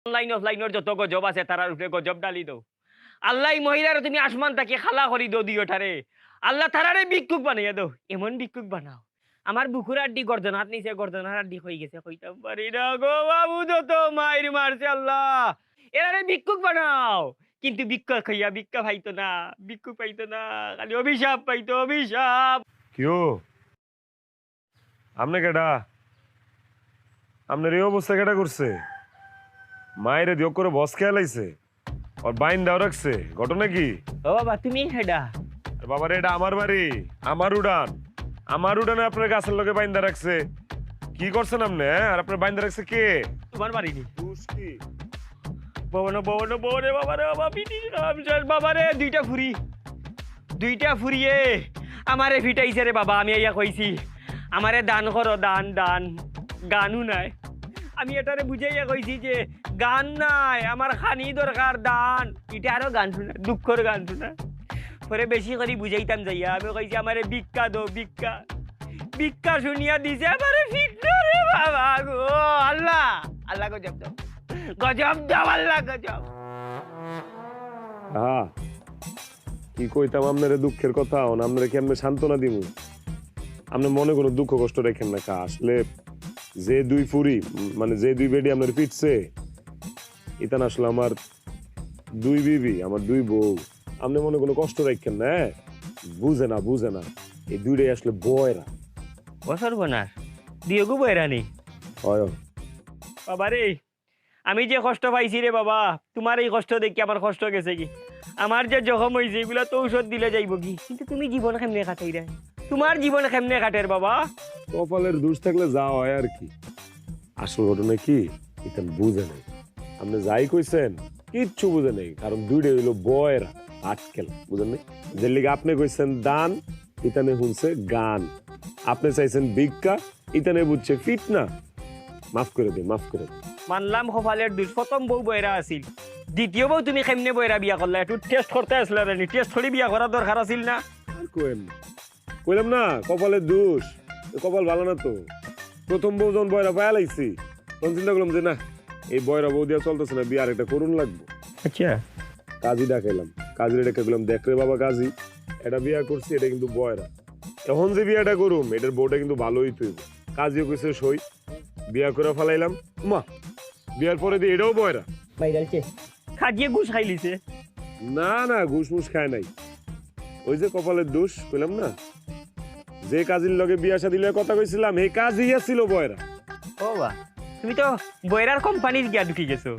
Online অফলাইনের যত গজব আছে তারার উপরে গজব ডালি দাও। আল্লাহ এই মহিলারে তুমি আসমান তাকে খালা করি দো দিওটারে। আল্লাহ তারারে ভিক্ষুক বানাইয়া দাও, এমন ভিক্ষুক বানাও। আমার বুকুর আড্ডি গর্দনাত নিচে গর্দনার আড্ডি হয়ে গেছে, কইতাম পারি না গো বাবু, যত মাইর মারছে আল্লাহ। এরারে ভিক্ষুক বানাও, কিন্তু ভিক্ষা খাইয়া ভিক্ষা পাইতো না, ভিক্ষুক পাইতো না, খালি অভিশাপ পাইতো, অভিশাপ। কিও আমনে কেডা? আপনার এই অবস্থা কেডা করছে? মায়ের দিও করে বস খেয়ালাইছে আর বাইন দাও রাখছে, ঘটনা কি? ও বাবা তুমি হেডা? বাবার এটা আমার বাড়ি, আমার উড়ান, আমার উড়ানে আপনার গাছের লোকে বাইন্দা রাখছে। কি করছেন আপনি? আর আপনার বাইন্দা রাখছে কে? তোমার বাড়ি নি দোষ কি? ববনো ববনো ববনে বাবারে বাবা পিটি রামচন্দ্র বাবারে দুইটা ফুরিয়ে আমারে ফিটাইছে রে বাবা। আমি ইয়া কইছি আমারে দান করো, দান দান। গানও নাই, আমি এটারে বুঝাইয়া কইছি যে গান নাই, আমার খানি দরকার, দান। এটা আরো গান শোনা, দুঃখর গান শোনা। পরে বেশি করে বুঝাইতাম যাইয়া আমি কইছি আমারে ভিক্ষা দো, ভিক্ষা। ভিক্ষা শুনিয়া দিছে আমারে ফিটনা রে বাবা গো। আল্লাহ আল্লাহ গজব দাও, গজব দাও আল্লাহ, গজব। হ্যাঁ কি কইতাম আপনার দুঃখের কথা, আপনারা কি আপনি সান্ত্বনা দিমু? আপনি মনে কোনো দুঃখ কষ্ট রেখেন না। আসলে যে দুই ফুরি মানে যে দুই বেডি আপনার পিটছে, এটা না আসলে আমার দুই বিবি, আমার দুই বউ। আপনি মনে কোনো কষ্ট রাখেন না, বুঝে না বুঝে না। এই দুইটাই আসলে বয়রা। বছর বনার দিয়েগু বয়রানি হয়। বাবা রে, আমি যে কষ্ট পাইছি রে বাবা, তোমার এই কষ্ট দেখি আমার কষ্ট গেছে কি। আমার যে জখম হয়েছে এগুলা তো ঔষধ দিলে যাইব কি, কিন্তু তুমি জীবন কেমনে কাটাই রে? তোমার জীবন কেমনে কাটের বাবা? কপালের দোষ থাকলে যা হয় আর কি। আসল ঘটনা কি এটা বুঝে নেই। আপনি যাই কইছেন কিচ্ছু বুঝে নেই, কারণ দুইটা হইলো বয়রা, আটকেল, বুঝেন নাই? যে লিগে আপনি কইছেন দান, ইতানে শুনছে গান। আপনি চাইছেন ভিক্ষা, ইতানে বুঝছে ফিটনা। মাফ করে দে, মাফ করে দে। মানলাম কপালের দোষ, প্রথম বউ বয়রা আছিল, দ্বিতীয় বউ তুমি কেমনে বয়রা বিয়া করলা? একটু টেস্ট করতে আসলে নি, টেস্ট করে বিয়া করার দরকার আছিল না? আর কোয়েন না, কইলাম না কপালের দোষ। কপাল ভালো না তো। প্রথম বউ যখন বয়রা পায়া লাইছি তখন চিন্তা করলাম যে না, এই বয়রা বউ দিয়া চলতেছে না, বিয়ে আরেকটা করুন লাগবো। আচ্ছা, কাজী ডাকাইলাম, কাজীরে ডেকে গেলাম, দেখ রে বাবা কাজী, এটা বিয়া করছি, এটা কিন্তু বয়রা। এখন যে বিয়াটা করুম এটার বউটা কিন্তু ভালোই তুই। কাজীও কইছে সই, বিয়া করে ফেলাইলাম। মা বিয়ার পরে দিয়ে এটাও বয়রা। বাইরালছে খাজিয়ে ঘুষ খাইলিছে। না না, ঘুষ মুষ খায় নাই। ওই যে কপালের দোষ কইলাম না, যে কাজীর লগে বিয়া শাদী লগে কথা কইছিলাম এই কাজই ছিল বয়রা। ও বা, তুমি তো বয়রার কোম্পানির গিয়া ঢুকি গেছো।